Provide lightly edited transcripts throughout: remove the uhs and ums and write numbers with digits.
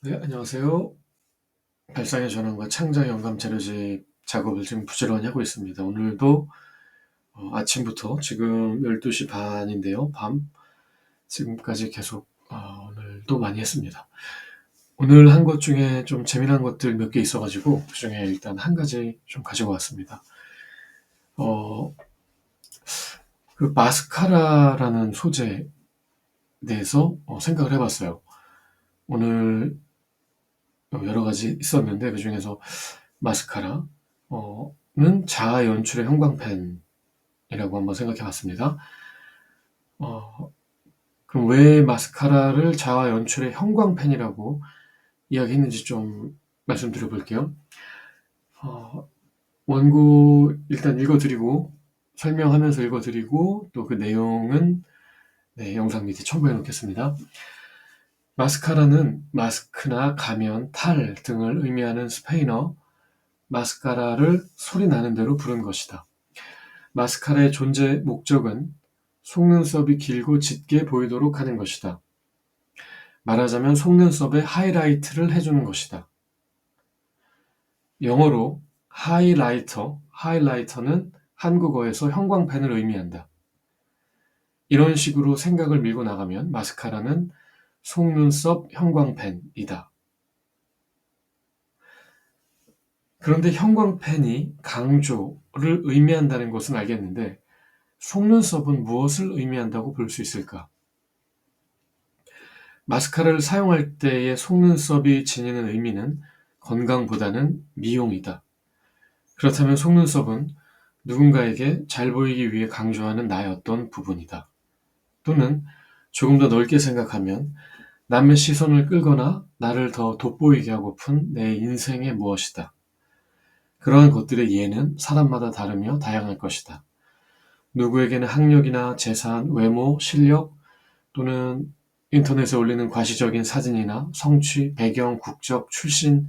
네, 안녕하세요. 발상의 전환과 창작 영감 재료집 작업을 지금 부지런히 하고 있습니다. 오늘도 아침부터 지금 12시 반인데요. 밤 지금까지 계속 오늘도 많이 했습니다. 오늘 한 것 중에 좀 재미난 것들 몇 개 있어가지고 그중에 일단 한 가지 좀 가지고 왔습니다. 어, 그 마스카라라는 소재에 대해서 생각을 해봤어요. 오늘 여러 가지 있었는데 그중에서 마스카라 는 자아 연출의 형광펜이라고 한번 생각해 봤습니다. 어, 그럼 왜 마스카라를 자아 연출의 형광펜이라고 이야기했는지 좀 말씀드려 볼게요. 어, 원고 일단 읽어드리고 설명하면서 읽어드리고 또 그 내용은 네, 영상 밑에 첨부해 놓겠습니다. 마스카라는 마스크나 가면, 탈 등을 의미하는 스페인어 마스카라를 소리 나는 대로 부른 것이다. 마스카라의 존재 목적은 속눈썹이 길고 짙게 보이도록 하는 것이다. 말하자면 속눈썹에 하이라이트를 해주는 것이다. 영어로 하이라이터는 한국어에서 형광펜을 의미한다. 이런 식으로 생각을 밀고 나가면 마스카라는 속눈썹 형광펜이다. 그런데 형광펜이 강조를 의미한다는 것은 알겠는데 속눈썹은 무엇을 의미한다고 볼 수 있을까? 마스카라를 사용할 때의 속눈썹이 지니는 의미는 건강보다는 미용이다. 그렇다면 속눈썹은 누군가에게 잘 보이기 위해 강조하는 나의 어떤 부분이다. 또는 조금 더 넓게 생각하면 남의 시선을 끌거나 나를 더 돋보이게 하고픈 내 인생의 무엇이다. 그러한 것들의 예는 사람마다 다르며 다양할 것이다. 누구에게는 학력이나 재산, 외모, 실력 또는 인터넷에 올리는 과시적인 사진이나 성취, 배경, 국적, 출신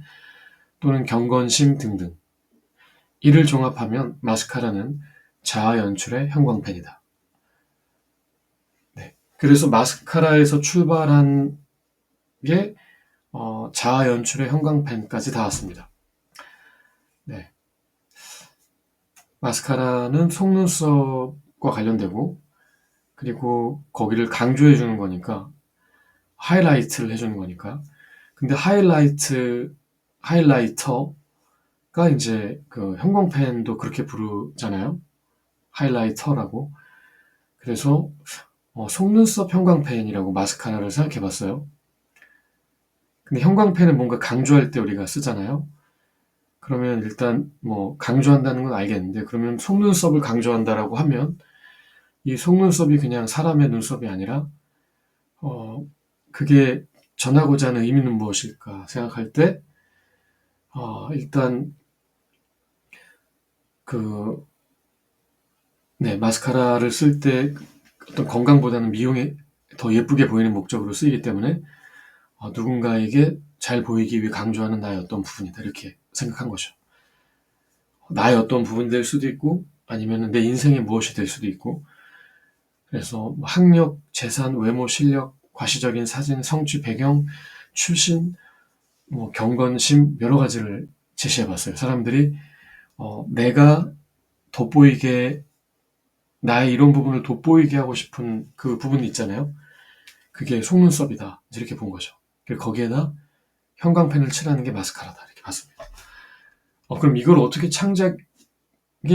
또는 경건심 등등. 이를 종합하면 마스카라는 자아 연출의 형광펜이다. 네. 그래서 마스카라에서 출발한 게 자아 연출의 형광펜까지 닿았습니다. 네. 마스카라는 속눈썹과 관련되고 그리고 거기를 강조해 주는 거니까 하이라이트를 해주는 거니까. 근데 하이라이터가 이제 그 형광펜도 그렇게 부르잖아요. 하이라이터라고. 그래서 속눈썹 형광펜이라고 마스카라를 생각해 봤어요. 근데 형광펜은 뭔가 강조할 때 우리가 쓰잖아요. 그러면 일단 뭐 강조한다는 건 알겠는데 그러면 속눈썹을 강조한다라고 하면 이 속눈썹이 그냥 사람의 눈썹이 아니라 어 그게 전하고자 하는 의미는 무엇일까 생각할 때 일단 그 네, 마스카라를 쓸 때 어떤 건강보다는 미용에 더 예쁘게 보이는 목적으로 쓰이기 때문에 누군가에게 잘 보이기 위해 강조하는 나의 어떤 부분이다 이렇게 생각한 거죠. 나의 어떤 부분이 될 수도 있고 아니면 내 인생의 무엇이 될 수도 있고 그래서 뭐 학력, 재산, 외모, 실력, 과시적인 사진, 성취, 배경, 출신, 뭐 경건심 여러 가지를 제시해봤어요. 사람들이 내가 돋보이게 나의 이런 부분을 돋보이게 하고 싶은 그 부분이 있잖아요. 그게 속눈썹이다. 이렇게 본 거죠. 그리고 거기에다 형광펜을 칠하는 게 마스카라다. 이렇게 봤습니다. 그럼 이걸 어떻게 창작에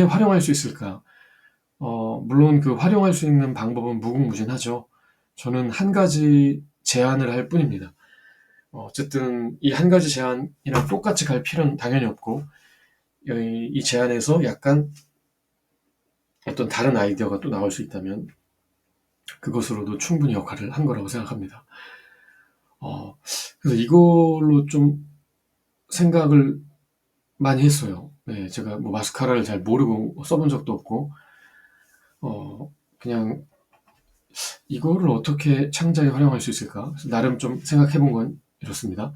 활용할 수 있을까? 물론 그 활용할 수 있는 방법은 무궁무진하죠. 저는 한 가지 제안을 할 뿐입니다. 어쨌든 이 한 가지 제안이랑 똑같이 갈 필요는 당연히 없고, 이 제안에서 약간 어떤 다른 아이디어가 또 나올 수 있다면 그것으로도 충분히 역할을 한 거라고 생각합니다. 그래서 이걸로 좀 생각을 많이 했어요. 네, 제가 뭐 마스카라를 잘 모르고 써본 적도 없고, 그냥 이거를 어떻게 창작에 활용할 수 있을까? 그래서 나름 좀 생각해 본 건 이렇습니다.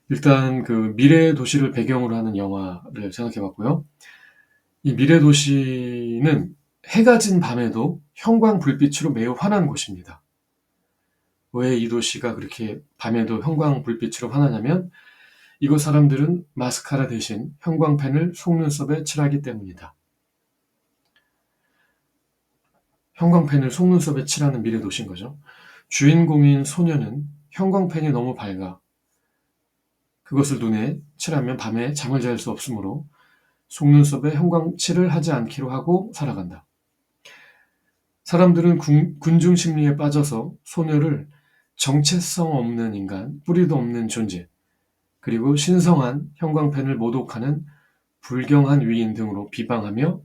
일단 그 미래 도시를 배경으로 하는 영화를 생각해 봤고요. 이 미래 도시는 해가 진 밤에도 형광 불빛으로 매우 환한 곳입니다. 왜 이 도시가 그렇게 밤에도 형광 불빛으로 환하냐면 이곳 사람들은 마스카라 대신 형광펜을 속눈썹에 칠하기 때문이다. 형광펜을 속눈썹에 칠하는 미래 도시인 거죠. 주인공인 소녀는 형광펜이 너무 밝아 그것을 눈에 칠하면 밤에 잠을 잘 수 없으므로 속눈썹에 형광칠을 하지 않기로 하고 살아간다. 사람들은 군중 심리에 빠져서 소녀를 정체성 없는 인간, 뿌리도 없는 존재, 그리고 신성한 형광펜을 모독하는 불경한 위인 등으로 비방하며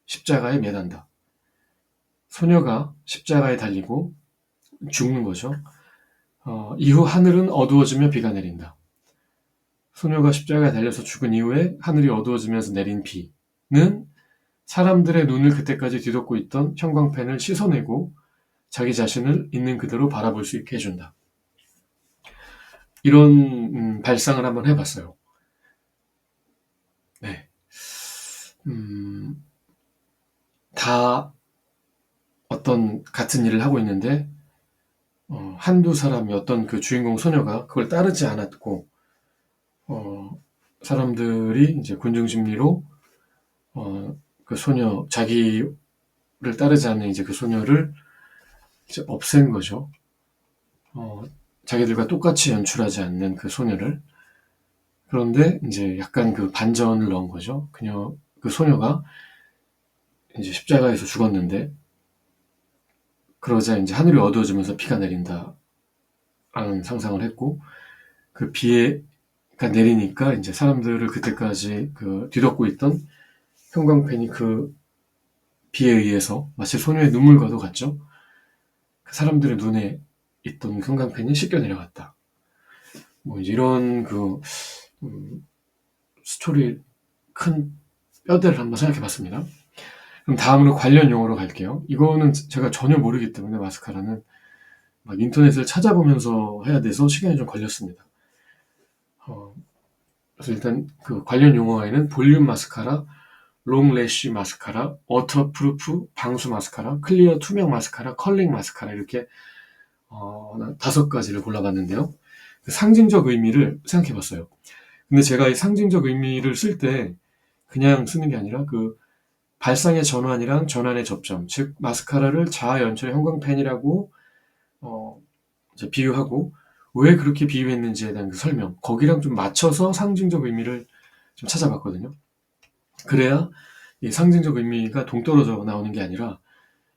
십자가에 매단다. 소녀가 십자가에 달리고 죽는 거죠. 이후 하늘은 어두워지며 비가 내린다. 소녀가 십자가에 달려서 죽은 이후에 하늘이 어두워지면서 내린 비는 사람들의 눈을 그때까지 뒤덮고 있던 형광펜을 씻어내고 자기 자신을 있는 그대로 바라볼 수 있게 해준다. 이런 발상을 한번 해봤어요. 네, 다 어떤 같은 일을 하고 있는데 한두 사람이 어떤 그 주인공 소녀가 그걸 따르지 않았고 사람들이 이제 군중 심리로 그 소녀 자기를 따르지 않는 이제 그 소녀를 이제 없앤 거죠. 자기들과 똑같이 연출하지 않는 그 소녀를. 그런데 이제 약간 그 반전을 넣은 거죠. 그 소녀가 이제 십자가에서 죽었는데 그러자 이제 하늘이 어두워지면서 비가 내린다라는 상상을 했고 그 비가 내리니까 이제 사람들을 그때까지 그 뒤덮고 있던 형광펜이 그 비에 의해서 마치 소녀의 눈물과도 같죠. 그 사람들의 눈에 있던 형광펜이 씻겨 내려갔다. 뭐 이런 그 스토리 큰 뼈대를 한번 생각해봤습니다. 그럼 다음으로 관련 용어로 갈게요. 이거는 제가 전혀 모르기 때문에 마스카라는 막 인터넷을 찾아보면서 해야 돼서 시간이 좀 걸렸습니다. 그래서 일단 그 관련 용어에는 볼륨 마스카라, 롱 래쉬 마스카라, 워터프루프 방수 마스카라, 클리어 투명 마스카라, 컬링 마스카라 이렇게 5가지를 골라봤는데요. 상징적 의미를 생각해봤어요. 근데 제가 이 상징적 의미를 쓸 때 그냥 쓰는 게 아니라 그 발상의 전환이랑 전환의 접점, 즉 마스카라를 자아 연출의 형광펜이라고 이제 비유하고 왜 그렇게 비유했는지에 대한 그 설명, 거기랑 좀 맞춰서 상징적 의미를 좀 찾아봤거든요. 그래야 이 상징적 의미가 동떨어져 나오는 게 아니라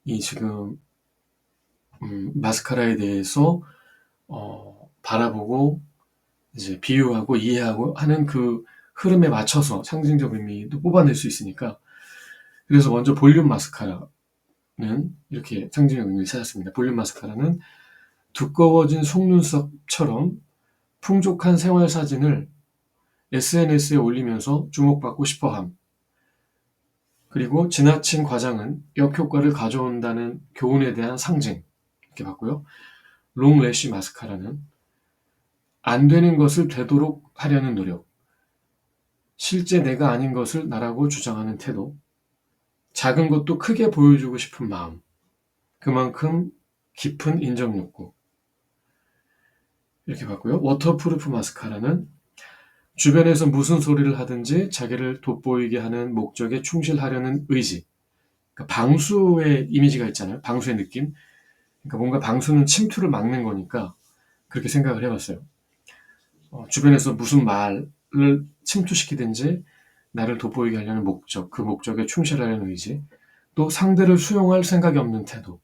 이 지금 마스카라에 대해서 바라보고 이제 비유하고 이해하고 하는 그 흐름에 맞춰서 상징적 의미도 뽑아낼 수 있으니까 그래서 먼저 볼륨 마스카라는 이렇게 상징적 의미를 찾았습니다. 볼륨 마스카라는 두꺼워진 속눈썹처럼 풍족한 생활 사진을 SNS에 올리면서 주목받고 싶어함. 그리고 지나친 과장은 역효과를 가져온다는 교훈에 대한 상징. 이렇게 봤고요. 롱 래쉬 마스카라는 안 되는 것을 되도록 하려는 노력. 실제 내가 아닌 것을 나라고 주장하는 태도. 작은 것도 크게 보여주고 싶은 마음. 그만큼 깊은 인정 욕구. 이렇게 봤고요. 워터프루프 마스카라는 주변에서 무슨 소리를 하든지 자기를 돋보이게 하는 목적에 충실하려는 의지. 그러니까 방수의 이미지가 있잖아요. 방수의 느낌. 그러니까 뭔가 방수는 침투를 막는 거니까 그렇게 생각을 해봤어요. 주변에서 무슨 말을 침투시키든지 나를 돋보이게 하려는 목적, 그 목적에 충실하려는 의지, 또 상대를 수용할 생각이 없는 태도.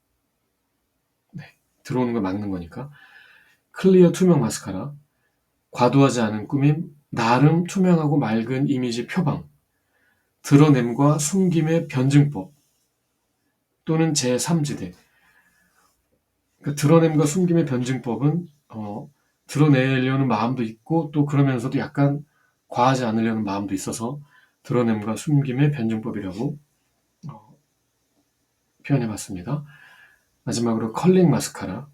네, 들어오는 걸 막는 거니까. 클리어 투명 마스카라, 과도하지 않은 꾸밈, 나름 투명하고 맑은 이미지 표방, 드러냄과 숨김의 변증법, 또는 제3지대. 그러니까 드러냄과 숨김의 변증법은 드러내려는 마음도 있고 또 그러면서도 약간 과하지 않으려는 마음도 있어서 드러냄과 숨김의 변증법이라고 표현해봤습니다. 마지막으로 컬링 마스카라,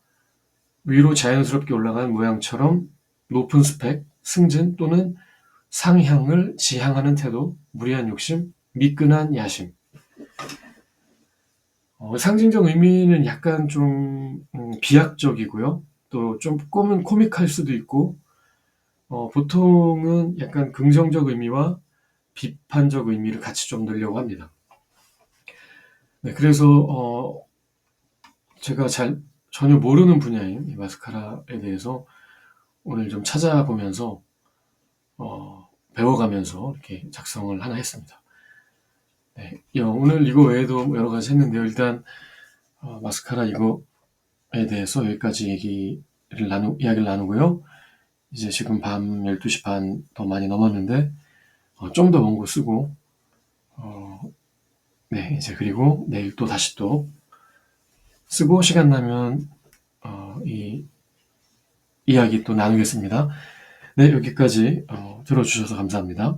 위로 자연스럽게 올라간 모양처럼 높은 스펙, 승진 또는 상향을 지향하는 태도, 무리한 욕심, 미끈한 야심. 상징적 의미는 약간 좀 비약적이고요. 또 좀 코믹할 수도 있고, 보통은 약간 긍정적 의미와 비판적 의미를 같이 좀 넣으려고 합니다. 네, 그래서 제가 전혀 모르는 분야인 이 마스카라에 대해서 오늘 좀 찾아보면서 배워가면서 이렇게 작성을 하나 했습니다. 네, 오늘 이거 외에도 여러 가지 했는데요. 일단 마스카라 이거에 대해서 여기까지 이야기를 나누고요. 이제 지금 밤 12시 반 더 많이 넘었는데 좀 더 원고 쓰고 네, 이제 그리고 내일 또 다시 또 쓰고 시간 나면 이 이야기 또 나누겠습니다. 네, 여기까지 들어주셔서 감사합니다.